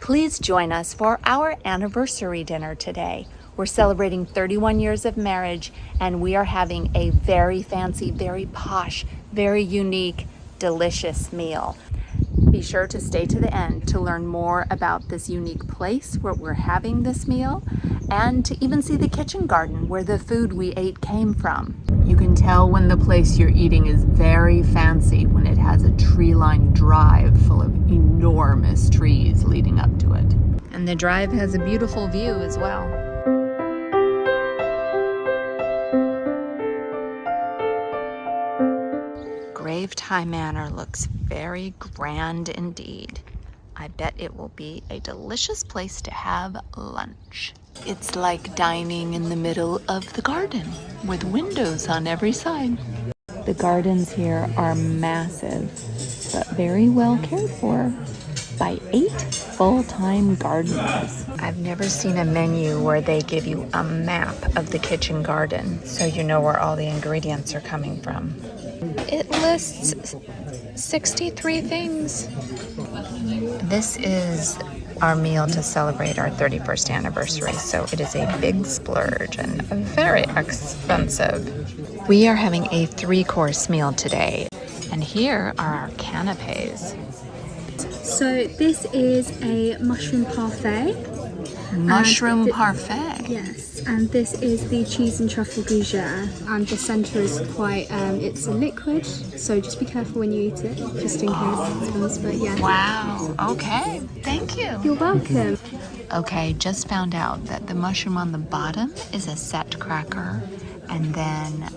Please join us for our anniversary dinner today. We're celebrating 31 years of marriage, and we are having a very fancy, very posh, very unique, delicious meal. Be sure to stay to the end to learn more about this unique place where we're having this meal, and to even see the kitchen garden where the food we ate came from. You can tell when the place you're eating is very fancy when it has a tree-lined drive full of enormous trees leading up to it. And the drive has a beautiful view as well. Gravetye Manor looks very grand indeed. I bet it will be a delicious place to have lunch. It's like dining in the middle of the garden with windows on every side. The gardens here are massive, but very well cared for by 8 full-time gardeners. I've never seen a menu where they give you a map of the kitchen garden so you know where all the ingredients are coming from. It lists 63 things. This is our meal to celebrate our 31st anniversary, so it is a big splurge and very expensive. We are having a 3-course meal today, and here are our canapes. So this is a mushroom parfait. Mushroom parfait? Yes, and this is the cheese and truffle gougere. And the centre is quite, it's a liquid, so just be careful when you eat it, just in case it spills, but yeah. Wow, okay, thank you. You're welcome. Okay, just found out that the mushroom on the bottom is a set cracker, and then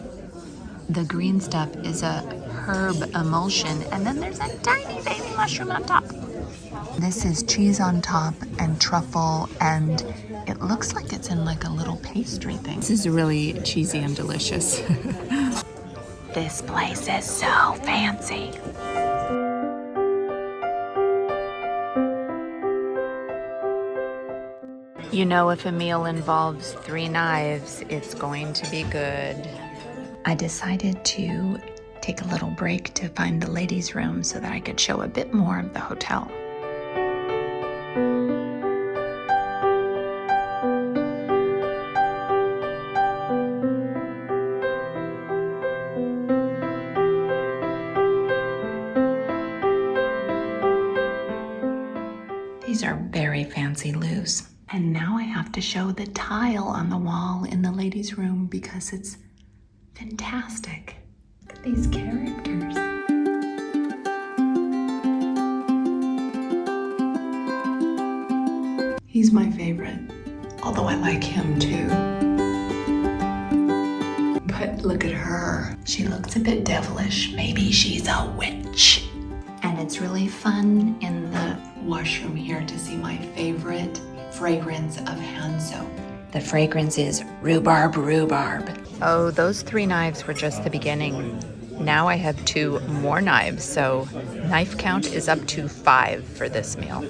the green stuff is a herb emulsion, and then there's a tiny baby mushroom on top. This is cheese on top and truffle, and it looks like it's in like a little pastry thing. This is really cheesy and delicious. This place is so fancy. You know, if a meal involves 3 knives, it's going to be good. I decided to take a little break to find the ladies' room so that I could show a bit more of the hotel. These are very fancy loos. And now I have to show the tile on the wall in the ladies' room because it's fantastic. Look at these characters. He's my favorite, although I like him too. But look at her. She looks a bit devilish. Maybe she's a witch. And it's really fun in the washroom here to see my favorite fragrance of hand soap. The fragrance is rhubarb. Oh, those 3 knives were just the beginning. Now I have 2 more knives, so knife count is up to 5 for this meal.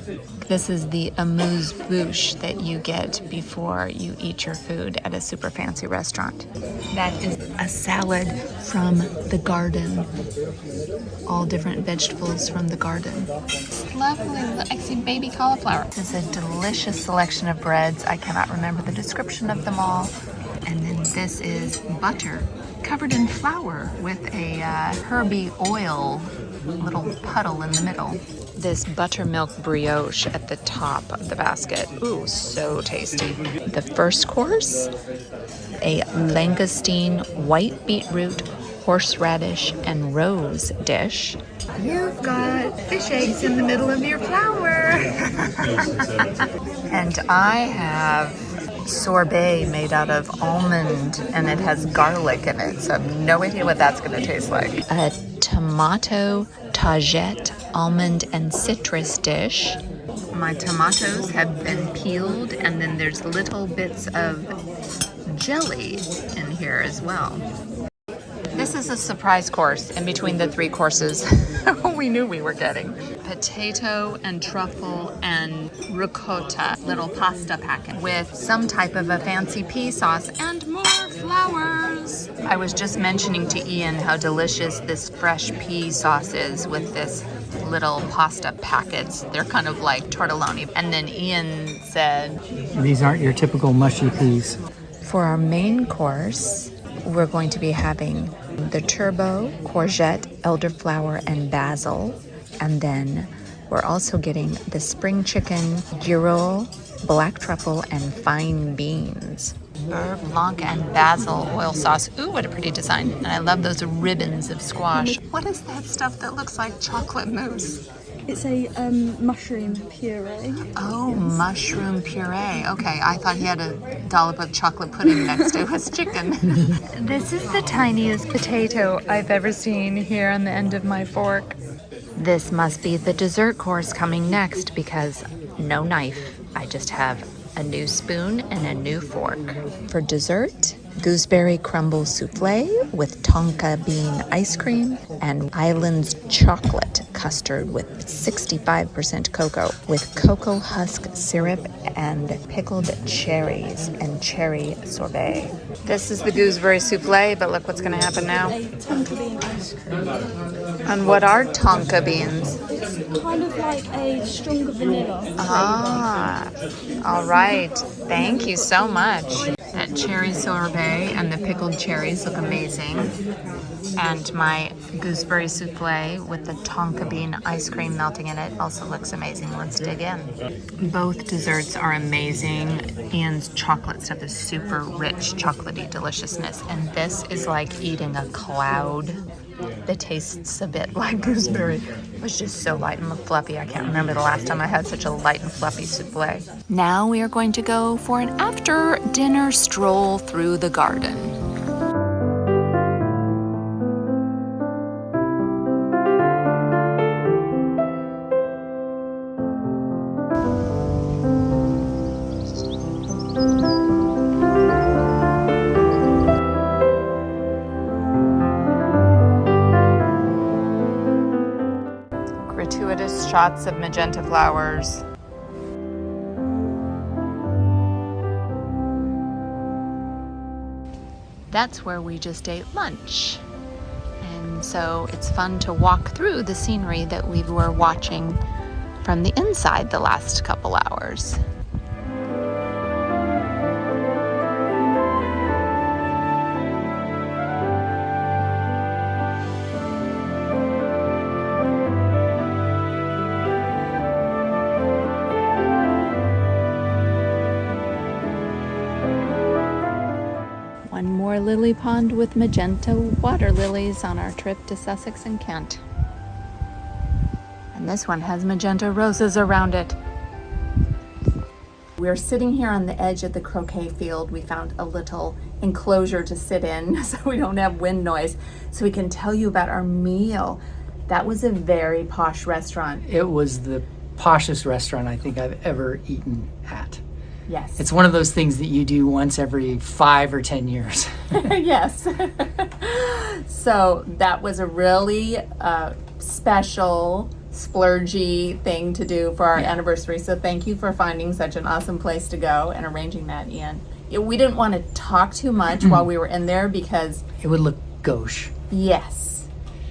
This is the amuse-bouche that you get before you eat your food at a super fancy restaurant. That is a salad from the garden. All different vegetables from the garden. It's lovely. I see baby cauliflower. This is a delicious selection of breads. I cannot remember the description of them all. And then this is butter covered in flour with a herby oil little puddle in the middle. This buttermilk brioche at the top of the basket. Ooh, so tasty. The first course, a langoustine, white beetroot, horseradish, and rose dish. You've got fish eggs in the middle of your flour. And I have sorbet made out of almond, and it has garlic in it, so I have no idea what that's going to taste like. A tomato tagette, almond, and citrus dish. My tomatoes have been peeled, and then there's little bits of jelly in here as well. This is a surprise course in between the 3 courses we knew we were getting. Potato and truffle and ricotta little pasta packet with some type of a fancy pea sauce and more flowers. I was just mentioning to Ian how delicious this fresh pea sauce is with this little pasta packets. They're kind of like tortelloni. And then Ian said, these aren't your typical mushy peas. for our main course, we're going to be having the turbo, courgette, elderflower, and basil. And then we're also getting the spring chicken, gyro, black truffle, and fine beans. Beurre blanc and basil oil sauce. Ooh, what a pretty design. And I love those ribbons of squash. What is that stuff that looks like chocolate mousse? It's a mushroom puree. Oh, mushroom puree. Okay, I thought he had a dollop of chocolate pudding next to his chicken. This is the tiniest potato I've ever seen here on the end of my fork. This must be the dessert course coming next because no knife. I just have a new spoon and a new fork. For dessert, gooseberry crumble souffle with tonka bean ice cream and Island's chocolate custard with 65% cocoa with cocoa husk syrup and pickled cherries and cherry sorbet. This is the gooseberry souffle, but look what's going to happen now. A tonka bean ice cream. And what are tonka beans? It's kind of like a stronger vanilla flavor. Ah, all right. Thank you so much. That cherry sorbet and the pickled cherries look amazing. And my gooseberry souffle with the tonka bean ice cream melting in it also looks amazing. Let's dig in. Both desserts are amazing. Ian's chocolate stuff is super rich, chocolatey deliciousness. And this is like eating a cloud that tastes a bit like gooseberry. It was just so light and fluffy. I can't remember the last time I had such a light and fluffy souffle. Now we are going to go for an after dinner stroll through the garden. Gratuitous shots of magenta flowers. That's where we just ate lunch. And so it's fun to walk through the scenery that we were watching from the inside the last couple hours. One more lily pond with magenta water lilies on our trip to Sussex and Kent. And this one has magenta roses around it. We're sitting here on the edge of the croquet field. We found a little enclosure to sit in so we don't have wind noise, so we can tell you about our meal. That was a very posh restaurant. It was the poshest restaurant I think I've ever eaten at. Yes. It's one of those things that you do once every 5 or 10 years. Yes. So that was a really special, splurgy thing to do for our anniversary. So thank you for finding such an awesome place to go and arranging that, Ian. We didn't want to talk too much while we were in there because it would look gauche. Yes.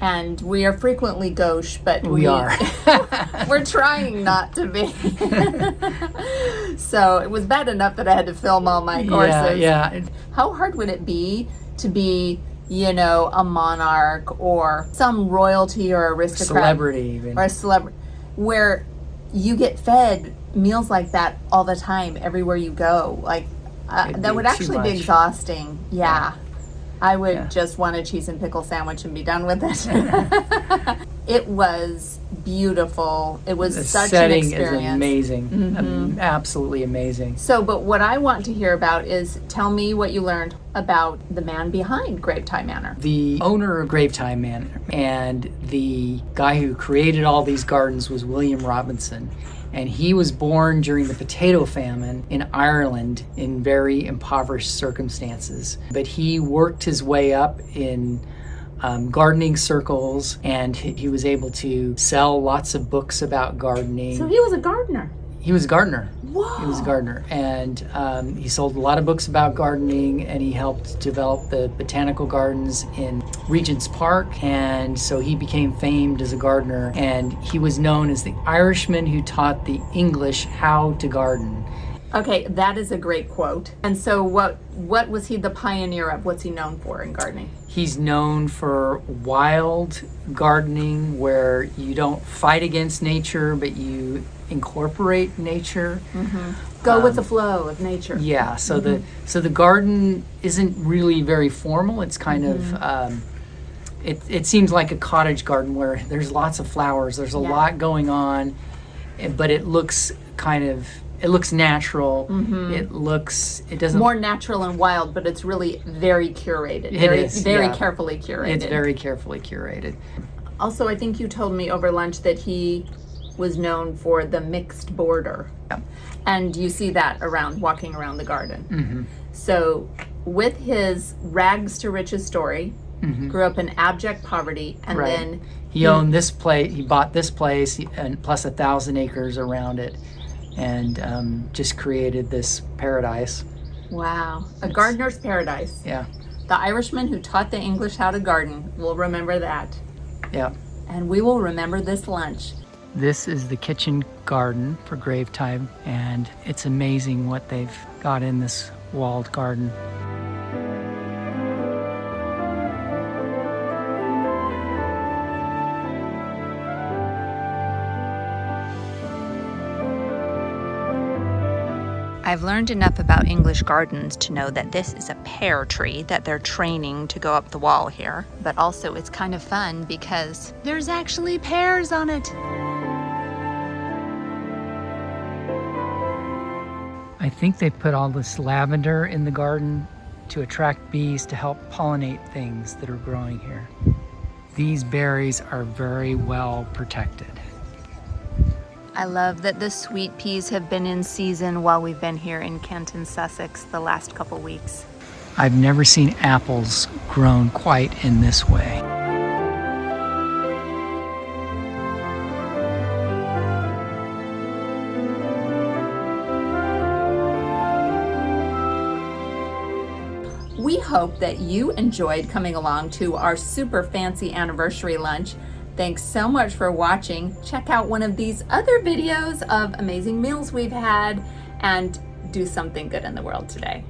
And we are frequently gauche, but we are. We're trying not to be. So it was bad enough that I had to film all my courses. Yeah. How hard would it be to be, you know, a monarch or some royalty or aristocrat? Celebrity even. Or a celebrity, where you get fed meals like that all the time, everywhere you go. Like, that would actually be exhausting. Yeah. I would just want a cheese and pickle sandwich and be done with it. It was beautiful. It was such an experience. The setting is amazing. Absolutely amazing. So, but what I want to hear about is tell me what you learned about the man behind Gravetye Manor. The owner of Gravetye Manor and the guy who created all these gardens was William Robinson. And he was born during the potato famine in Ireland in very impoverished circumstances. But he worked his way up in gardening circles, and he was able to sell lots of books about gardening. So he was a gardener. He was a gardener. Whoa. He was a gardener, and he sold a lot of books about gardening, and he helped develop the botanical gardens in Regent's Park, and so he became famed as a gardener, and he was known as the Irishman who taught the English how to garden. Okay, that is a great quote. And so what was he the pioneer of? What's he known for in gardening? He's known for wild gardening where you don't fight against nature, but you incorporate nature. Go with the flow of nature. Yeah, so the garden isn't really very formal. It's kind of it seems like a cottage garden where there's lots of flowers. There's a lot going on, but it looks natural. It doesn't More natural and wild, but it's really very curated. Very carefully curated. It's very carefully curated. Also, I think you told me over lunch that he was known for the mixed border. Yeah. And you see that walking around the garden. So with his rags to riches story, grew up in abject poverty, and then he owned this place. He bought this place and plus 1,000 acres around it, and just created this paradise. Wow, a gardener's paradise. Yeah. The Irishman who taught the English how to garden. We'll remember that. Yeah. And we will remember this lunch. This is the kitchen garden for Gravetye, and it's amazing what they've got in this walled garden. I've learned enough about English gardens to know that this is a pear tree that they're training to go up the wall here. But also it's kind of fun because there's actually pears on it. I think they put all this lavender in the garden to attract bees to help pollinate things that are growing here. These berries are very well protected. I love that the sweet peas have been in season while we've been here in Kent and Sussex the last couple weeks. I've never seen apples grown quite in this way. We hope that you enjoyed coming along to our super fancy anniversary lunch. Thanks so much for watching. Check out one of these other videos of amazing meals we've had and do something good in the world today.